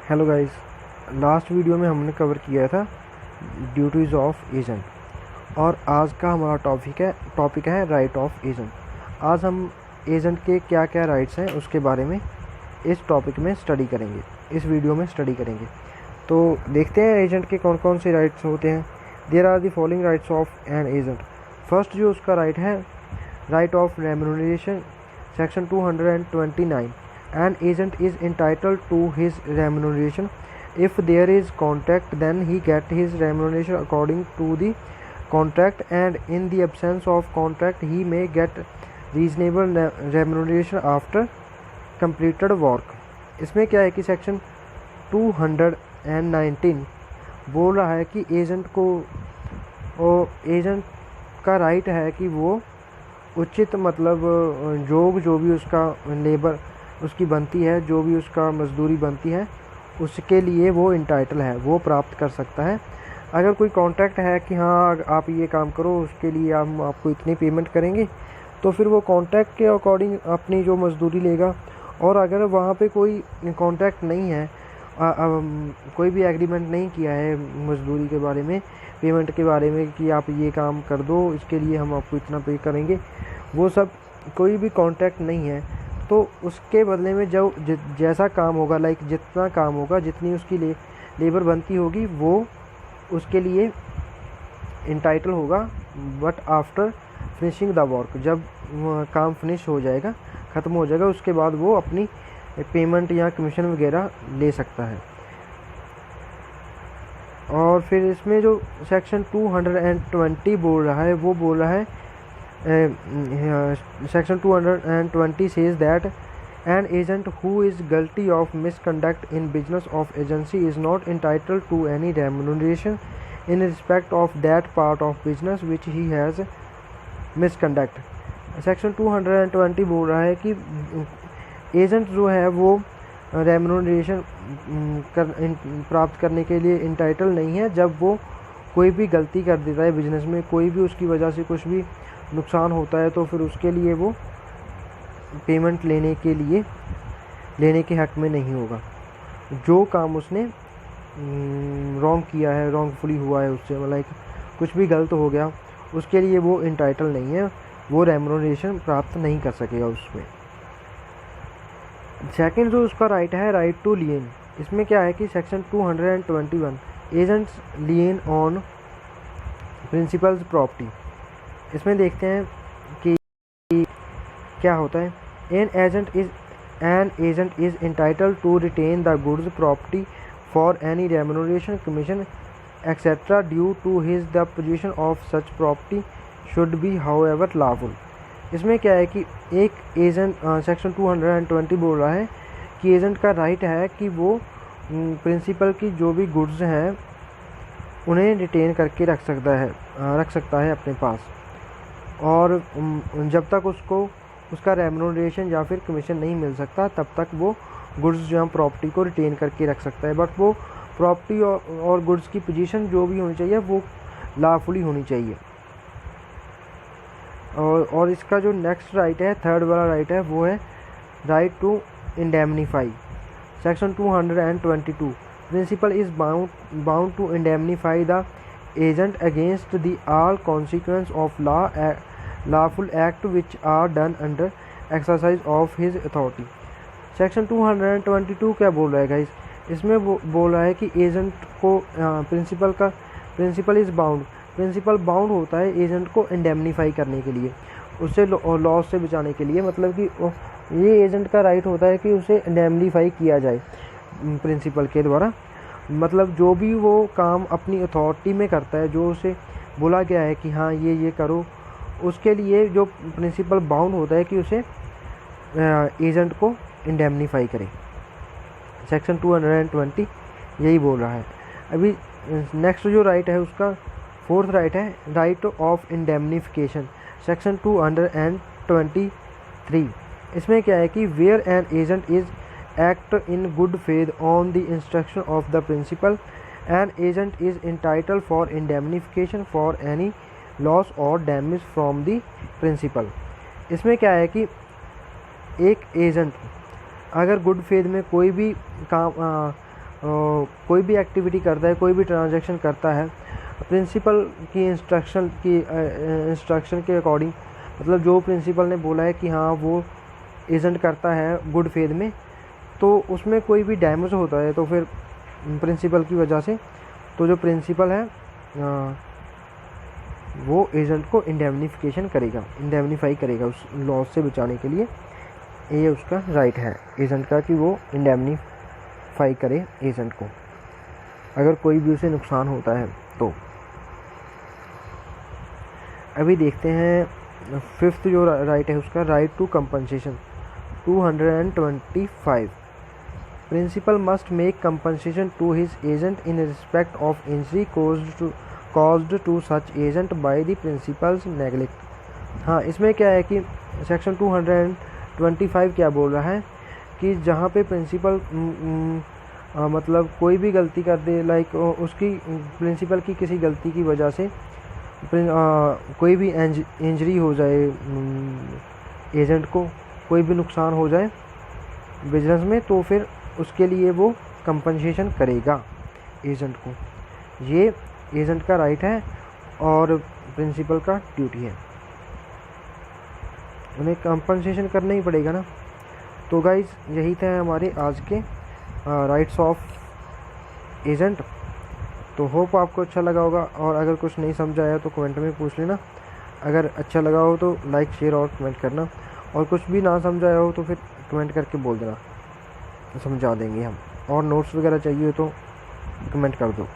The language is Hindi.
हेलो गाइस, लास्ट वीडियो में हमने कवर किया था ड्यूटीज़ ऑफ एजेंट और आज का हमारा टॉपिक है राइट ऑफ एजेंट। आज हम एजेंट के क्या क्या राइट्स हैं उसके बारे में इस टॉपिक में स्टडी करेंगे, इस वीडियो में स्टडी करेंगे। तो देखते हैं एजेंट के कौन कौन से राइट्स होते हैं। There are the following rights of an agent. First जो उसका राइट है, right of remuneration, section 229। An agent is entitled to his remuneration. If there is contract, then he get his remuneration according to the contract, and in the absence of contract, he may get reasonable remuneration after completed work. इसमें क्या है कि सेक्शन 219 बोल रहा है कि एजेंट का राइट है कि वो उचित जो भी उसका लेबर उसकी बनती है, जो भी उसका मजदूरी बनती है, उसके लिए वो इंटाइटल है, वो प्राप्त कर सकता है। अगर कोई कॉन्ट्रैक्ट है कि हाँ आप ये काम करो, उसके लिए हम आपको इतनी पेमेंट करेंगे, तो फिर वो कॉन्ट्रैक्ट के अकॉर्डिंग अपनी जो मजदूरी लेगा। और अगर वहाँ पे कोई कॉन्ट्रैक्ट नहीं है, कोई भी एग्रीमेंट नहीं किया है मजदूरी के बारे में, पेमेंट के बारे में कि आप ये काम कर दो, इसके लिए हम आपको इतना पे करेंगे, वो सब कोई भी कॉन्ट्रैक्ट नहीं है, तो उसके बदले में जो जैसा काम होगा, जितना काम होगा, जितनी उसकी लेबर बनती होगी, वो उसके लिए इंटाइटल होगा। But after finishing the work, जब काम फिनिश हो जाएगा, ख़त्म हो जाएगा, उसके बाद वो अपनी पेमेंट या कमीशन वगैरह ले सकता है। और फिर इसमें जो सेक्शन 220 बोल रहा है, वो बोल रहा है Section 220 says that an agent who is guilty of misconduct in business of agency is not entitled to any remuneration in respect of that part of business which he has misconduct. Section 220 बोल रहा है कि एजेंट जो है वो रेम्यूनरेशन प्राप्त करने के लिए इंटाइटल नहीं है जब वो कोई भी गलती कर देता है बिजनेस में, कोई भी उसकी वजह से कुछ भी नुकसान होता है, तो फिर उसके लिए वो पेमेंट लेने के हक में नहीं होगा। जो काम उसने रॉन्ग किया है, रॉन्गफुली हुआ है, उससे कुछ भी गलत हो गया, उसके लिए वो इंटाइटल नहीं है, वो रेम्यूनरेशन प्राप्त नहीं कर सकेगा उसमें। सेकंड जो उसका राइट है, राइट टू लियन। इसमें क्या है कि section 221 agents lien on principal's property. इसमें देखते हैं कि क्या होता है। An agent is entitled to retain the goods property for any remuneration, commission etcetera due to his the position of such property should be however lawful. इसमें क्या है कि एक एजेंट, सेक्शन 220 बोल रहा है कि एजेंट का राइट है कि वो प्रिंसिपल की जो भी गुड्स हैं उन्हें रिटेन करके रख सकता है अपने पास, और जब तक उसको उसका रेम्यूनरेशन या फिर कमीशन नहीं मिल सकता, तब तक वो गुड्स जो है प्रॉपर्टी को रिटेन करके रख सकता है। बट वो प्रॉपर्टी और गुड्स की पोजीशन जो भी होनी चाहिए वो लॉफुली होनी चाहिए। और इसका जो नेक्स्ट राइट है, थर्ड वाला राइट है, वो है right to indemnify. Section 222 principal is bound to indemnify the agent against the all consequence of lawful act which are done under exercise of his authority. Section 222 क्या बोल रहा है गाइस? इसमें बोल रहा है कि एजेंट को principal is bound, principal bound होता है एजेंट को इंडेमनीफाई करने के लिए, उससे लॉस से बचाने के लिए। मतलब कि ये एजेंट का राइट होता है कि उसे इंडेमनीफाई किया जाए प्रिंसिपल के द्वारा। मतलब जो भी वो काम अपनी अथॉरिटी में करता है, जो उसे बोला गया है कि हाँ ये करो, उसके लिए जो प्रिंसिपल बाउंड होता है कि उसे एजेंट को इंडेमनीफाई करे। सेक्शन 220 यही बोल रहा है। अभी नेक्स्ट जो राइट है उसका फोर्थ राइट है, राइट ऑफ इंडेमनिफिकेशन। सेक्शन 223। इसमें क्या है कि where an agent is act in good faith on the instruction of the principal, an agent is entitled for indemnification for any loss or damage from the principal. इसमें क्या है कि एक एजेंट अगर गुड फेथ में कोई भी काम कोई भी एक्टिविटी करता है, कोई भी ट्रांजैक्शन करता है, प्रिंसिपल की इंस्ट्रक्शन के अकॉर्डिंग, मतलब जो प्रिंसिपल ने बोला है कि हाँ वो एजेंट करता है गुड फेथ में, तो उसमें कोई भी डैमेज होता है तो फिर प्रिंसिपल की वजह से, तो जो प्रिंसिपल है वो एजेंट को इंडेमनीफाई करेगा उस लॉस से बचाने के लिए। ये उसका राइट है एजेंट का कि वो इंडेमनीफाई करे एजेंट को अगर कोई भी उसे नुकसान होता है तो। अभी देखते हैं 5th जो राइट है उसका, right to compensation 225। Principal must make compensation to his agent in respect of injury caused to such agent by the principal's neglect। हाँ, इसमें क्या है कि सेक्शन 225 क्या बोल रहा है कि जहाँ पे प्रिंसिपल मतलब कोई भी गलती कर दे, लाइक उसकी प्रिंसिपल की किसी गलती की वजह से कोई भी इंजरी हो जाए, एजेंट को कोई भी नुकसान हो जाए बिजनेस में, तो फिर उसके लिए वो कंपनसेशन करेगा एजेंट को। ये एजेंट का राइट है और प्रिंसिपल का ड्यूटी है, उन्हें कंपनसेशन करना ही पड़ेगा ना। तो गाइज यही थे हमारे आज के राइट्स ऑफ एजेंट। तो होप आपको अच्छा लगा होगा, और अगर कुछ नहीं समझ आया तो कमेंट में पूछ लेना। अगर अच्छा लगा हो तो लाइक शेयर और कमेंट करना, और कुछ भी ना समझ आया हो तो फिर कमेंट करके बोल देना, समझा देंगे हम। और नोट्स वगैरह चाहिए तो कमेंट कर दो।